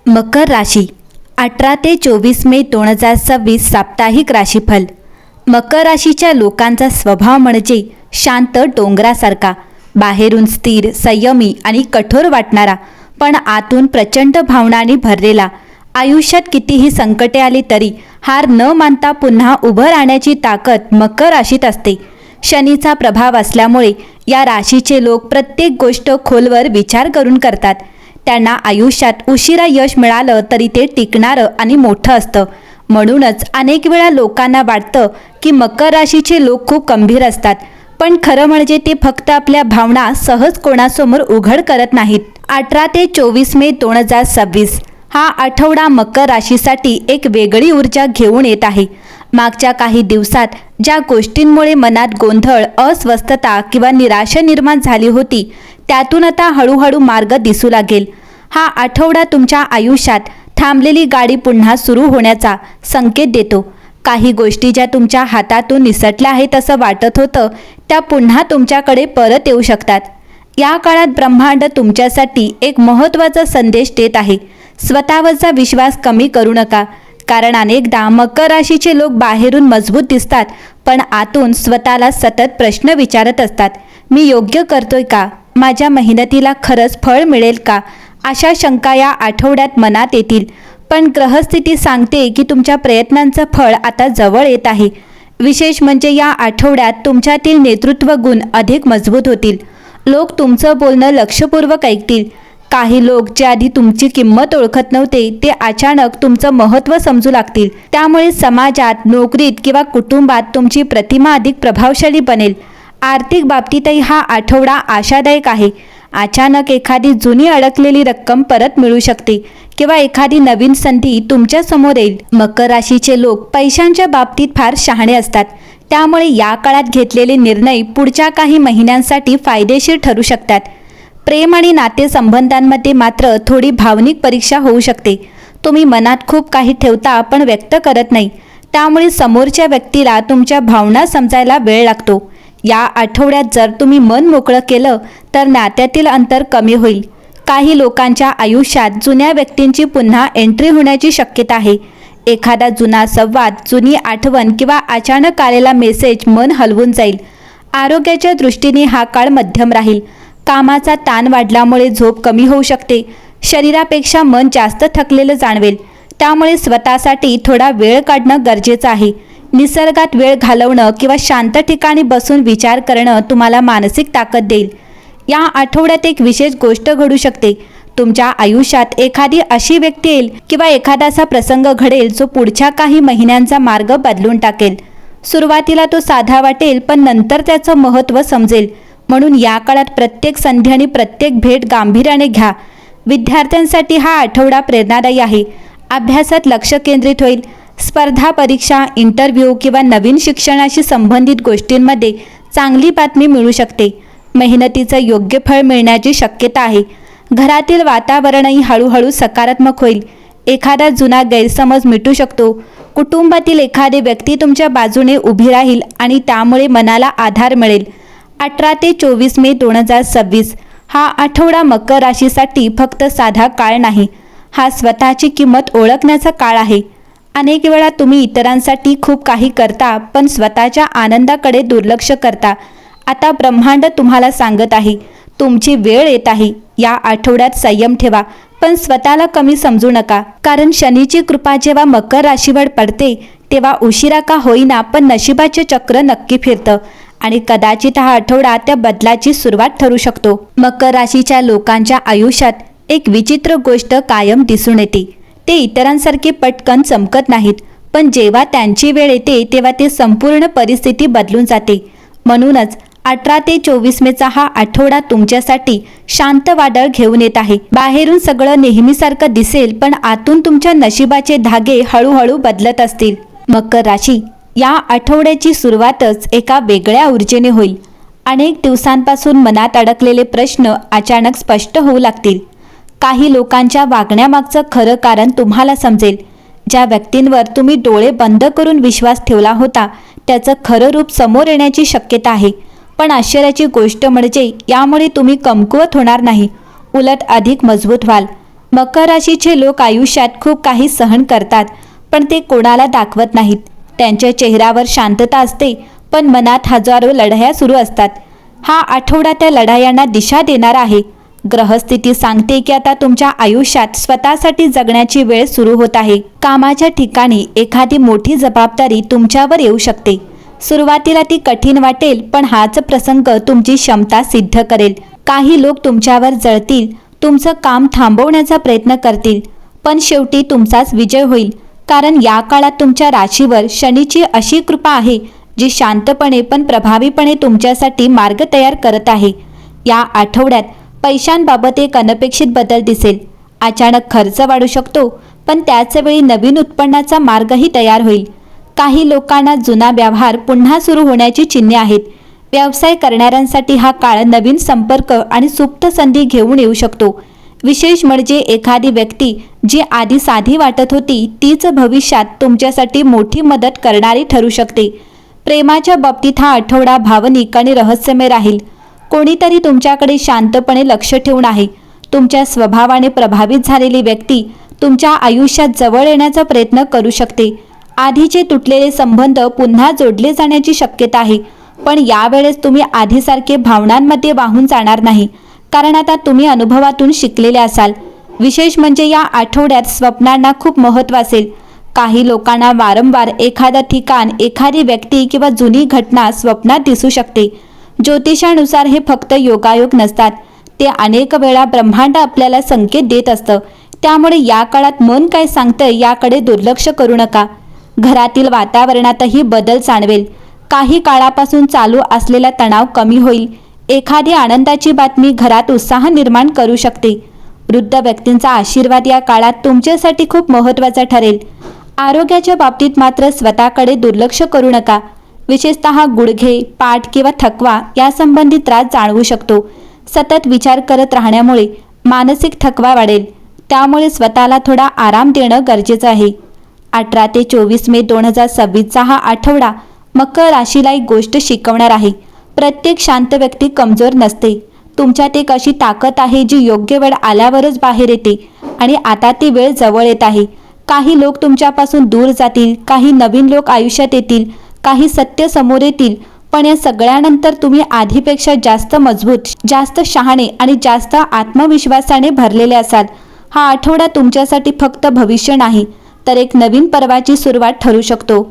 मकर राशी 18 ते 24 मे 2026 साप्ताहिक राशीफल। मकर राशीच्या लोकांचा स्वभाव म्हणजे शांत डोंगरासारखा, बाहेरून स्थिर, संयमी आणि कठोर वाटणारा, पण आतून प्रचंड भावनांनी भरलेला। आयुष्यात कितीही संकटे आली तरी हार न मानता पुन्हा उभं राहण्याची ताकद मकर राशीत असते। शनीचा प्रभाव असल्यामुळे या राशीचे लोक प्रत्येक गोष्ट खोलवर विचार करून करतात। त्यांना आयुष्यात उशिरा यश मिळालं तरी ते टिकणारं आणि मोठं असतं। म्हणूनच अनेक वेळा लोकांना वाटतं की मकर राशीचे लोक खूप गंभीर असतात, पण खरं म्हणजे ते फक्त आपल्या भावना सहज कोणासमोर उघड करत नाहीत। 18 ते 24 मे 2026 हा आठवडा मकर राशीसाठी एक वेगळी ऊर्जा घेऊन येत आहे। मागच्या काही दिवसात ज्या गोष्टींमुळे मनात गोंधळ, अस्वस्थता किंवा निराशा निर्माण झाली होती, त्यातून आता हळूहळू मार्ग दिसू लागेल। हा आठवडा तुमच्या आयुष्यात थांबलेली गाडी पुन्हा सुरू होण्याचा संकेत देतो। काही गोष्टी ज्या तुमच्या हातातून निसटल्या आहेत असं वाटत होतं, त्या पुन्हा तुमच्याकडे परत येऊ शकतात। या काळात ब्रह्मांड तुमच्यासाठी एक महत्त्वाचा संदेश देत आहे। स्वतःवरचा विश्वास कमी करू नका, कारण अनेकदा मकर राशीचे लोक बाहेरून मजबूत दिसतात, पण आतून स्वतःला सतत प्रश्न विचारत असतात। मी योग्य करतोय का? माझ्या मेहनतीला खरंच फळ मिळेल का? अशा शंका या आठवड्यात मनात येतील, पण ग्रहस्थिती सांगते की तुमच्या प्रयत्नांचं फळ आता जवळ येत आहे। विशेष म्हणजे या आठवड्यात तुमच्यातील नेतृत्व गुण अधिक मजबूत होतील। लोक तुमचं बोलणं लक्षपूर्वक ऐकतील। काही लोक जे आधी तुमची किंमत ओळखत नव्हते, ते अचानक तुमचं महत्त्व समजू लागतील। त्यामुळे समाजात, नोकरीत किंवा कुटुंबात तुमची प्रतिमा अधिक प्रभावशाली बनेल। आर्थिक बाबतीतही हा आठवडा आशादायक आहे। अचानक एखादी जुनी अडकलेली रक्कम परत मिळू शकते किंवा एखादी नवीन संधी तुमच्या समोर येईल। मकर राशीचे लोक पैशांच्या बाबतीत फार शहाणे असतात, त्यामुळे या काळात घेतलेले निर्णय पुढच्या काही महिन्यांसाठी फायदेशीर ठरू शकतात। प्रेम आणि नातेसंबंधांमध्ये मात्र थोडी भावनिक परीक्षा होऊ शकते। तुम्ही मनात खूप काही ठेवता पण व्यक्त करत नाही, त्यामुळे समोरच्या व्यक्तीला तुमच्या भावना समजायला वेळ लागतो। या आठवड्यात जर तुम्ही मन मोकळं केलं तर नात्यातील अंतर कमी होईल। काही लोकांच्या आयुष्यात जुन्या व्यक्तींची पुन्हा एंट्री होण्याची शक्यता आहे। एखादा जुना संवाद, जुनी आठवण किंवा अचानक आलेला मेसेज मन हलवून जाईल। आरोग्याच्या दृष्टीने हा काळ मध्यम राहील। कामाचा ताण वाढल्यामुळे झोप कमी होऊ शकते। शरीरापेक्षा मन जास्त थकलेलं जाणवेल, त्यामुळे स्वतःसाठी थोडा वेळ काढणं गरजेचं आहे। निसर्गात वेळ घालवणं किंवा शांत ठिकाणी बसून विचार करणं तुम्हाला मानसिक ताकद देईल। या आठवड्यात एक विशेष गोष्ट घडू शकते। तुमच्या आयुष्यात एखादी अशी व्यक्ती येईल किंवा एखादा असा प्रसंग घडेल जो पुढच्या काही महिन्यांचा मार्ग बदलून टाकेल। सुरुवातीला तो साधा वाटेल, पण नंतर त्याचं महत्त्व समजेल। म्हणून या काळात प्रत्येक संधी आणि प्रत्येक भेट गांभीर्याने घ्या। विद्यार्थ्यांसाठी हा आठवडा प्रेरणादायी आहे। अभ्यासात लक्ष केंद्रित होईल। स्पर्धा परीक्षा, इंटरव्ह्यू किंवा नवीन शिक्षणाशी संबंधित गोष्टींमध्ये चांगली बातमी मिळू शकते। मेहनतीचं योग्य फळ मिळण्याची शक्यता आहे। घरातील वातावरणही हळूहळू सकारात्मक होईल। एखादा जुना गैरसमज मिटू शकतो। कुटुंबातील एखादी व्यक्ती तुमच्या बाजूने उभी राहील आणि त्यामुळे मनाला आधार मिळेल। 18 ते 24 मे 2026 हा आठवडा मकर राशीसाठी फक्त साधा काळ नाही, हा स्वतःची किंमत ओळखण्याचा काळ आहे। अनेक वेळा तुम्ही इतरांसाठी खूप काही करता, पण स्वतःच्या आनंदाकडे दुर्लक्ष करता। आता ब्रह्मांड तुम्हाला सांगत आहे, तुमची वेळ येत आहे। या आठवड्यात संयम ठेवा, पण स्वतःला कमी समजू नका, कारण शनीची कृपा जेव्हा मकर राशीवर पडते तेव्हा उशिरा का होईना पण नशिबाचे चक्र नक्की फिरतं आणि कदाचित हा आठवडा त्या बदलाची सुरुवात ठरू शकतो। मकर राशीच्या लोकांच्या आयुष्यात एक विचित्र गोष्ट कायम दिसून येते। ते इतरांसारखे पटकन चमकत नाहीत, पण जेव्हा त्यांची वेळ येते तेव्हा ते संपूर्ण परिस्थिती बदलून जाते। म्हणूनच 18 ते 24 मेचा हा आठवडा तुमच्यासाठी शांत वादळ घेऊन येत आहे। बाहेरून सगळं नेहमीसारखं दिसेल, पण आतून तुमच्या नशिबाचे धागे हळूहळू बदलत असतील। मकर राशी या आठवड्याची सुरुवातच एका वेगळ्या ऊर्जेने होईल। अनेक दिवसांपासून मनात अडकलेले प्रश्न अचानक स्पष्ट होऊ लागतील। काही लोकांच्या वागण्यामागचं खरं कारण तुम्हाला समजेल। ज्या व्यक्तींवर तुम्ही डोळे बंद करून विश्वास ठेवला होता, त्याचं खरं रूप समोर येण्याची शक्यता आहे। पण आश्चर्याची गोष्ट म्हणजे यामुळे तुम्ही कमकुवत होणार नाही, उलट अधिक मजबूत व्हाल। मकर राशीचे लोक आयुष्यात खूप काही सहन करतात, पण ते कोणाला दाखवत नाहीत. त्यांच्या चेहऱ्यावर शांतता असते, पण मनात हजारो लढाया सुरू असतात. हा आठवडा त्या लढायांना दिशा देणारा आहे. ग्रहस्थिती सांगते की आता तुमच्या आयुष्यात स्वतःसाठी जगण्याची वेळ सुरू होत आहे. कामाच्या ठिकाणी एखादी मोठी जबाबदारी तुमच्यावर येऊ शकते. सुरुवातीला ती कठीण वाटेल, पण हाच प्रसंग तुमची क्षमता सिद्ध करेल. काही लोक तुमच्यावर जळतील, तुमचं काम थांबवण्याचा प्रयत्न करतील, पण शेवटी तुमचाच विजय होईल. कारण या काळात तुमच्या राशीवर शनीची अशी कृपा आहे जी शांतपणे पण प्रभावीपणे तुमच्यासाठी मार्ग तयार करत आहे. या आठवड्यात पैशांबाबत एक अनपेक्षित बदल दिसेल. अचानक खर्च वाढू शकतो, पण त्याचवेळी नवीन उत्पन्नाचा मार्गही तयार होईल. काही लोकांना जुना व्यवहार पुन्हा सुरू होण्याची चिन्हे आहेत. व्यवसाय करणाऱ्यांसाठी हा काळ नवीन संपर्क आणि सुप्त संधी घेऊन येऊ शकतो. विशेष म्हणजे एखादी व्यक्ती जी आधी साधी वाटत होती तीच भविष्यात तुमच्यासाठी मोठी मदत करणारी ठरू शकते. प्रेमाच्या बाबतीत हा आठवडा भावनिक आणि रहस्यमय राहील. कोणीतरी तुमच्याकडे शांतपणे लक्ष ठेवून आहे. तुमच्या स्वभावाने प्रभावित झालेली व्यक्ती तुमच्या आयुष्यात जवळ येण्याचा प्रयत्न करू शकते. आधीचे तुटलेले संबंध पुन्हा जोडले जाण्याची शक्यता आहे, पण यावेळेस तुम्ही आधीसारखे भावनांमध्ये वाहून जाणार नाही, कारण आता तुम्ही अनुभवातून शिकलेले असाल. विशेष म्हणजे या आठवड्यात स्वप्नांना खूप महत्त्व असेल. काही लोकांना वारंवार एखादं ठिकाण, एखादी व्यक्ती किंवा जुनी घटना स्वप्नात दिसू शकते. ज्योतिषानुसार हे फक्त योगायोग नसतात, ते अनेक वेळा ब्रह्मांड आपल्याला संकेत देत असतं. त्यामुळे या काळात मन काय सांगतंय याकडे दुर्लक्ष करू नका. घरातील वातावरणातही बदल जाणवेल. काही काळापासून चालू असलेला तणाव कमी होईल. एखादी आनंदाची बातमी घरात उत्साह निर्माण करू शकते. वृद्ध व्यक्तींचा आशीर्वाद या काळात तुमच्यासाठी खूप महत्त्वाचा ठरेल. आरोग्याच्या बाबतीत मात्र स्वतःकडे दुर्लक्ष करू नका. विशेषतः गुडघे, पाठ किंवा थकवा यासंबंधी त्रास जाणवू शकतो. सतत विचार करत राहण्यामुळे मानसिक थकवा वाढेल, त्यामुळे स्वतःला थोडा आराम देणं गरजेचं आहे. 18 ते 24 मे 2026चा हा आठवडा मकर राशीला एक गोष्ट शिकवणार आहे. प्रत्येक शांत व्यक्ती कमजोर नसते. तुमच्यात एक अशी ताकद आहे जी योग्य वेळ आल्यावरच बाहेर येते, आणि आता ती वेळ जवळ येत आहे. काही लोक तुमच्यापासून दूर जातील, काही नवीन लोक आयुष्यात येतील, काही सत्य समोर येतील, पण या सगळ्यानंतर तुम्ही आधीपेक्षा जास्त मजबूत, जास्त शहाणे आणि जास्त आत्मविश्वासाने भरलेले असाल. हा आठवडा तुमच्यासाठी फक्त भविष्य नाही, तर एक नवीन पर्वाची सुरुवात ठरू शकतो.